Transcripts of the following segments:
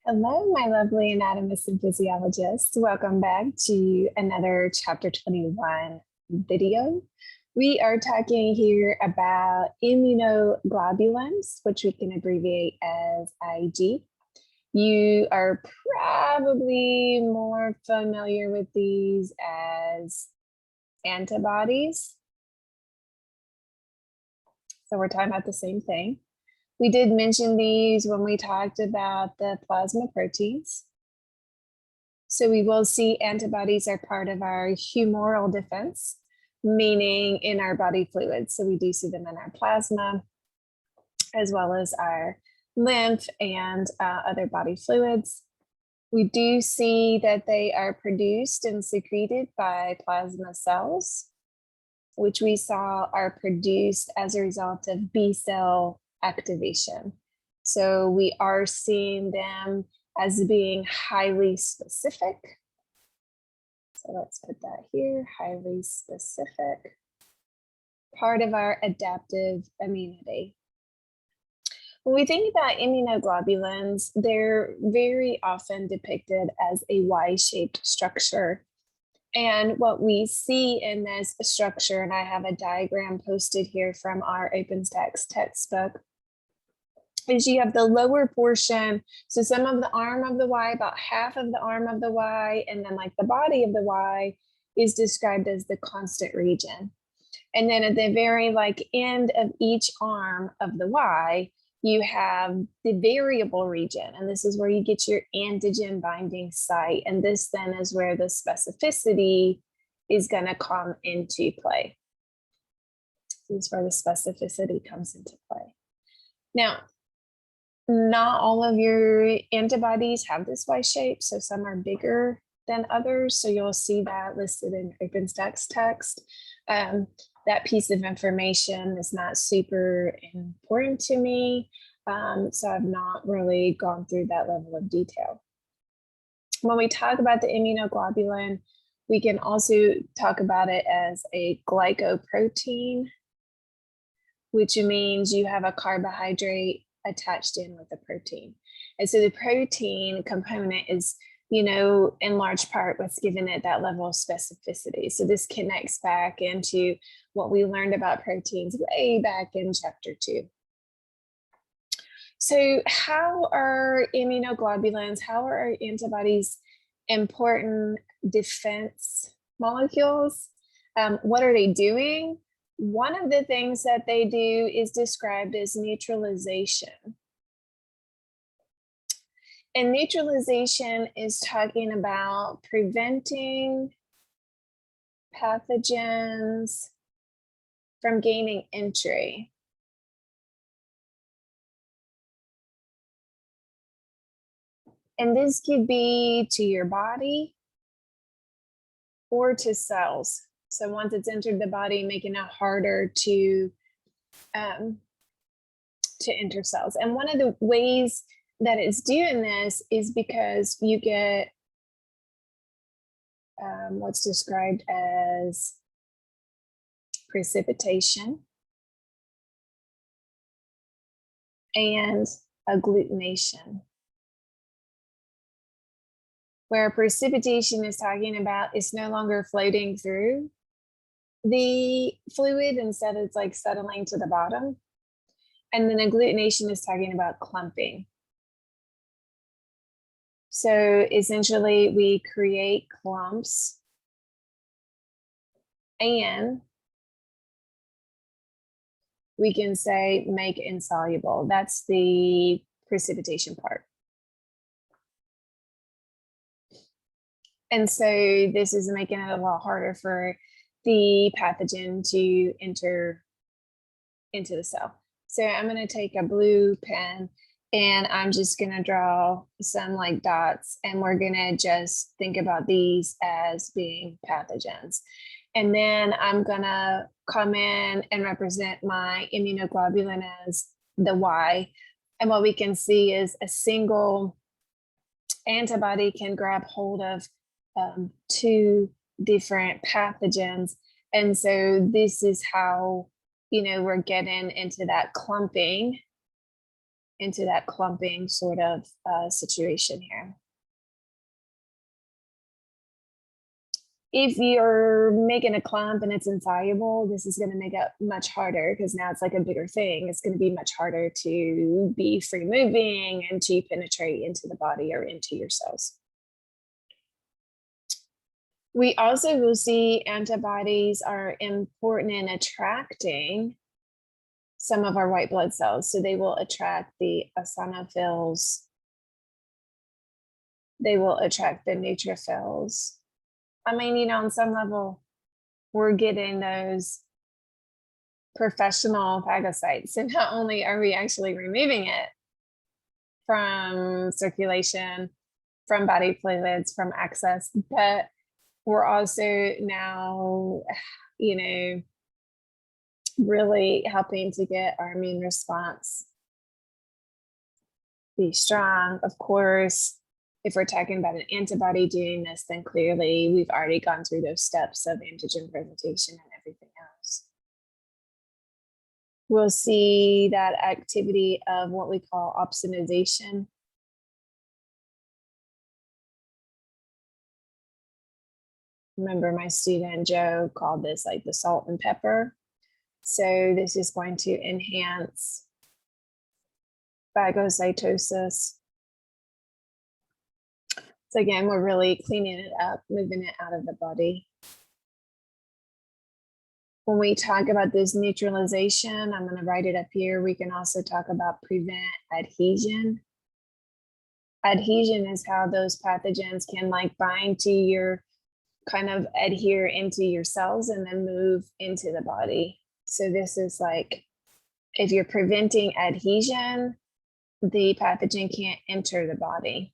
Hello, my lovely anatomists and physiologists. Welcome back to another Chapter 21 video. We are talking here about immunoglobulins, which we can abbreviate as IG. You are probably more familiar with these as antibodies. So we're talking about the same thing. We did mention these when we talked about the plasma proteins. So we will see antibodies are part of our humoral defense, meaning in our body fluids. So we do see them in our plasma, as well as our lymph and other body fluids. We do see that they are produced and secreted by plasma cells, which we saw are produced as a result of B cell activation. So we are seeing them as being highly specific. So let's put that here, highly specific, part of our adaptive immunity. When we think about immunoglobulins, they're very often depicted as a Y-shaped structure. And what we see in this structure, and I have a diagram posted here from our OpenText textbook, is you have the lower portion, so some of the arm of the Y, about half of the arm of the Y, and then like the body of the Y is described as the constant region. And then at the very end of each arm of the Y, you have the variable region, and this is where you get your antigen binding site. And this then is where the specificity is going to come into play. This is where the specificity comes into play. Now, not all of your antibodies have this Y shape, so some are bigger than others. So you'll see that listed in OpenText text. That piece of information is not super important to me, so I've not really gone through that level of detail. When we talk about the immunoglobulin, we can also talk about it as a glycoprotein, which means you have a carbohydrate attached in with a protein. And so the protein component is, in large part what's given it that level of specificity. So this connects back into what we learned about proteins way back in chapter 2. So how are immunoglobulins, how are our antibodies important defense molecules? What are they doing? One of the things that they do is described as neutralization. And neutralization is talking about preventing pathogens from gaining entry. And this could be to your body or to cells. So once it's entered the body, making it harder to enter cells. And one of the ways that it's doing this is because you get what's described as precipitation and agglutination. Where precipitation is talking about it's no longer floating through the fluid, instead it's like settling to the bottom. And then agglutination is talking about clumping. So essentially we create clumps and we can say make insoluble. That's the precipitation part. And so this is making it a lot harder for the pathogen to enter into the cell. So I'm going to take a blue pen and I'm just going to draw some dots, and we're going to just think about these as being pathogens. And then I'm going to come in and represent my immunoglobulin as the Y. And what we can see is a single antibody can grab hold of two different pathogens. And so this is how, we're getting into that clumping into that clumping sort of situation here. If you're making a clump and it's insoluble, this is going to make it much harder because now it's like a bigger thing. It's going to be much harder to be free moving and to penetrate into the body or into your cells. We also will see antibodies are important in attracting some of our white blood cells. So they will attract the eosinophils. They will attract the neutrophils. I mean, you know, on some level, we're getting those professional phagocytes. So not only are we actually removing it from circulation, from body fluids, from access, but we're also now, you know, really helping to get our immune response be strong. Of course, if we're talking about an antibody doing this, then clearly we've already gone through those steps of antigen presentation and everything else. We'll see that activity of what we call opsonization. Remember, my student Joe called this like the salt and pepper. So this is going to enhance phagocytosis. So again, we're really cleaning it up, moving it out of the body. When we talk about this neutralization, I'm going to write it up here. We can also talk about prevent adhesion. Adhesion is how those pathogens can like bind to your, kind of adhere into your cells and then move into the body. So this is like, if you're preventing adhesion, the pathogen can't enter the body.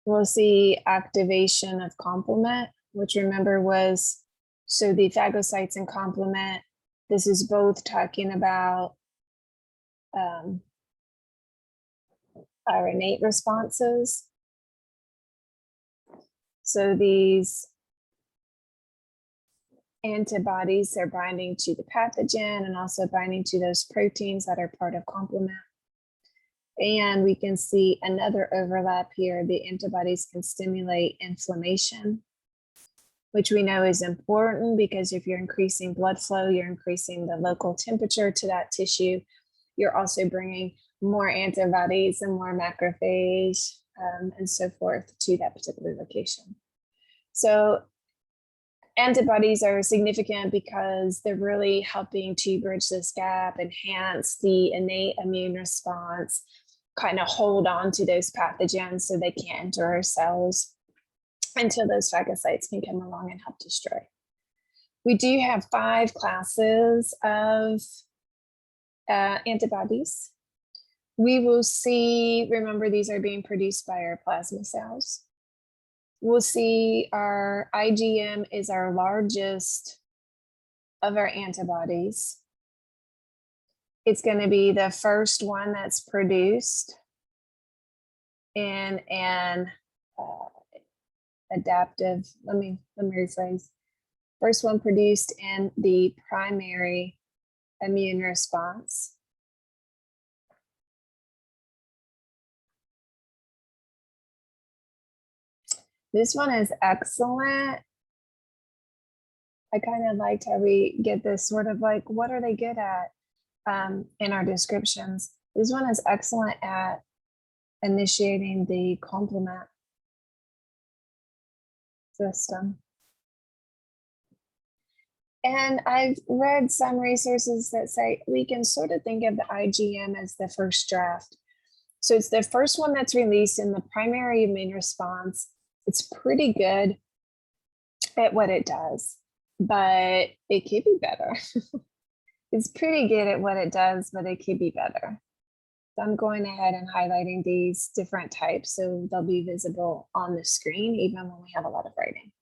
We'll see activation of complement, which remember was, so the phagocytes and complement, this is both talking about our innate responses. So these antibodies are binding to the pathogen and also binding to those proteins that are part of complement. And we can see another overlap here. The antibodies can stimulate inflammation, which we know is important because if you're increasing blood flow, you're increasing the local temperature to that tissue. You're also bringing more antibodies and more macrophage and so forth to that particular location. So antibodies are significant because they're really helping to bridge this gap, enhance the innate immune response, kind of hold on to those pathogens so they can't enter our cells until those phagocytes can come along and help destroy. We do have 5 classes of antibodies. We will see, remember, these are being produced by our plasma cells. We'll see our IgM is our largest of our antibodies. It's going to be the first one that's produced in an adaptive, let me rephrase. First one produced in the primary immune response. This one is excellent. I kind of liked how we get this sort of like, what are they good at in our descriptions? This one is excellent at initiating the complement system. And I've read some resources that say we can sort of think of the IgM as the first draft. So it's the first one that's released in the primary immune response. It's pretty good at what it does, but it could be better. It's pretty good at what it does, but it could be better. So I'm going ahead and highlighting these different types so they'll be visible on the screen, even when we have a lot of writing.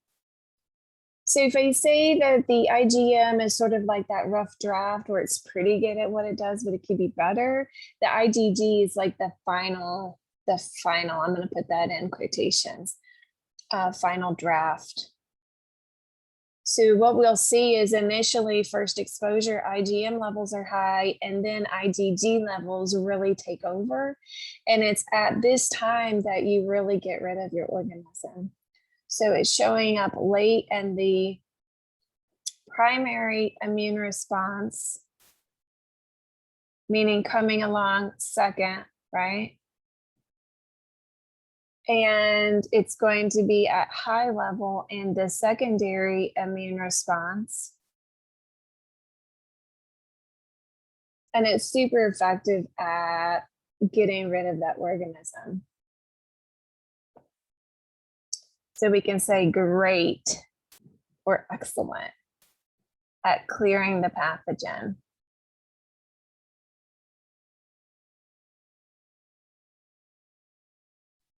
So if I say that the IgM is sort of like that rough draft where it's pretty good at what it does, but it could be better, the IgG is like the final, I'm going to put that in quotations, final draft So what we'll see is initially first exposure, IgM levels are high, and then IgG levels really take over. And it's at this time that you really get rid of your organism. So it's showing up late in the primary immune response, meaning coming along second, right? And it's going to be at high level in the secondary immune response. And it's super effective at getting rid of that organism. So we can say great or excellent at clearing the pathogen.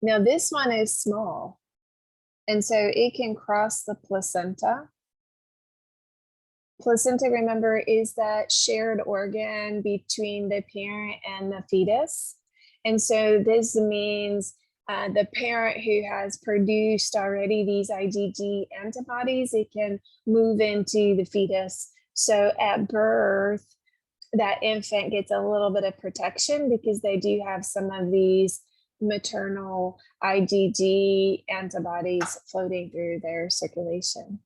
Now this one is small, and so it can cross the placenta. Placenta, remember, is that shared organ between the parent and the fetus. And so this means the parent who has produced already these IgG antibodies, it can move into the fetus. So at birth, that infant gets a little bit of protection because they do have some of these maternal IgG antibodies floating through their circulation.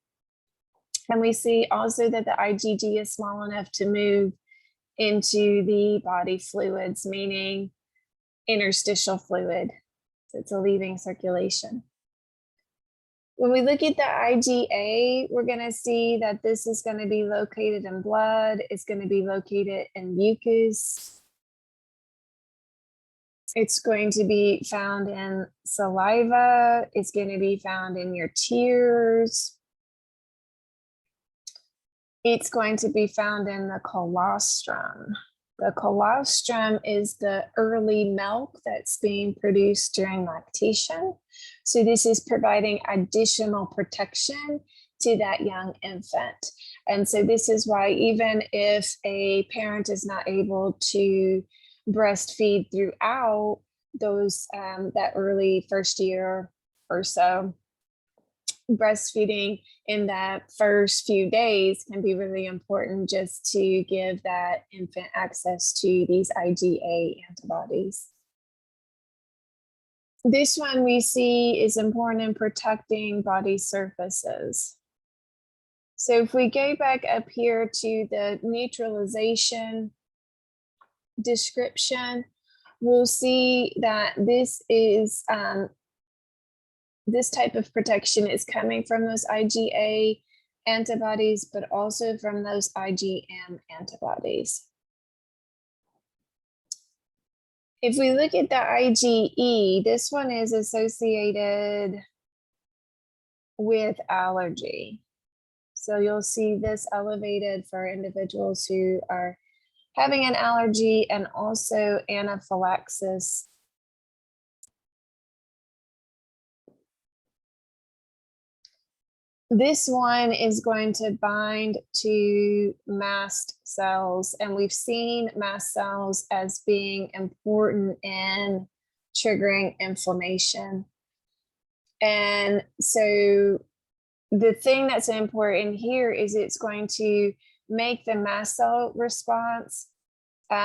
And we see also that the IgG is small enough to move into the body fluids, meaning interstitial fluid. So it's a leaving circulation. When we look at the IgA, we're going to see that this is going to be located in blood. It's going to be located in mucus. It's going to be found in saliva. It's going to be found in your tears. It's going to be found in the colostrum. The colostrum is the early milk that's being produced during lactation. So this is providing additional protection to that young infant. And so this is why even if a parent is not able to breastfeed throughout those that early first year or so, breastfeeding in that first few days can be really important just to give that infant access to these IgA antibodies. This one we see is important in protecting body surfaces. So if we go back up here to the neutralization description, we'll see that this is this type of protection is coming from those IgA antibodies, but also from those IgM antibodies. If we look at the IgE, this one is associated with allergy. So you'll see this elevated for individuals who are having an allergy and also anaphylaxis. This one is going to bind to mast cells, and we've seen mast cells as being important in triggering inflammation. And so the thing that's important here is it's going to make the mast cell response. So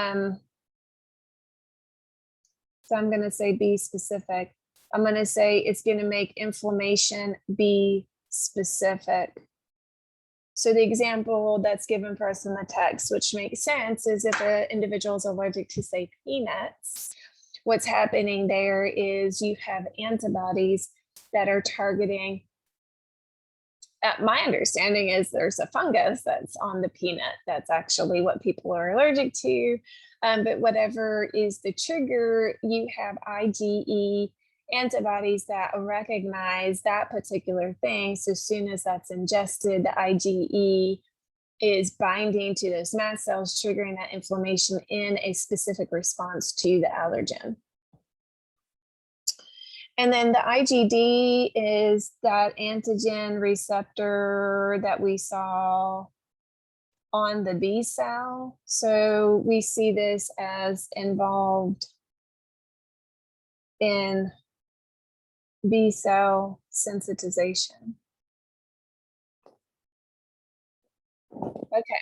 I'm going to say be specific. I'm going to say it's going to make inflammation be specific. So the example that's given for us in the text, which makes sense, is if an individual is allergic to, say, peanuts, what's happening there is you have antibodies that are targeting. My understanding is there's a fungus that's on the peanut. That's actually what people are allergic to. But whatever is the trigger, you have IgE antibodies that recognize that particular thing. So as soon as that's ingested, the IgE is binding to those mast cells, triggering that inflammation in a specific response to the allergen. And then the IgD is that antigen receptor that we saw on the B cell. So we see this as involved in B cell sensitization. Okay,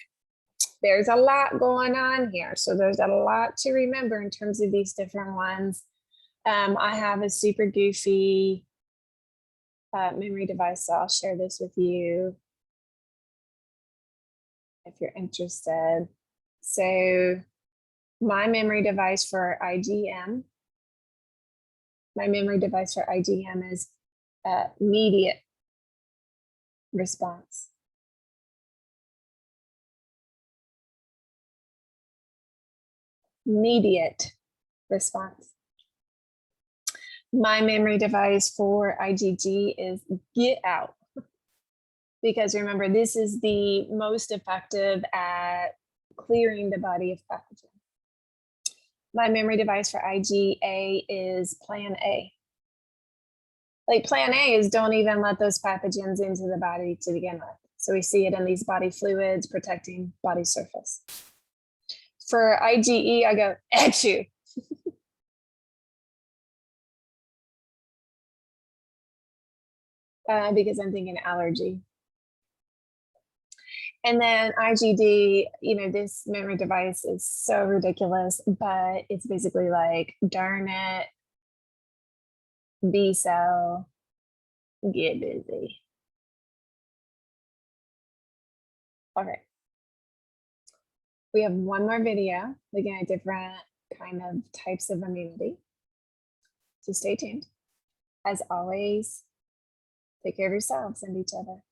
there's a lot going on here. So there's a lot to remember in terms of these different ones. I have a super goofy memory device, so I'll share this with you if you're interested. So my memory device for IgM, is immediate response. Immediate response. My memory device for IgG is get out. Because remember, this is the most effective at clearing the body of pathogens. My memory device for IgA is plan A. Like plan A is don't even let those pathogens into the body to begin with. So we see it in these body fluids protecting body surface. For IgE, I go, at you. Because I'm thinking allergy. And then IgD, this memory device is so ridiculous, but it's basically like, darn it, B cell, get busy. All right. We have one more video looking at different kind of types of immunity. So stay tuned. As always, take care of yourselves and each other.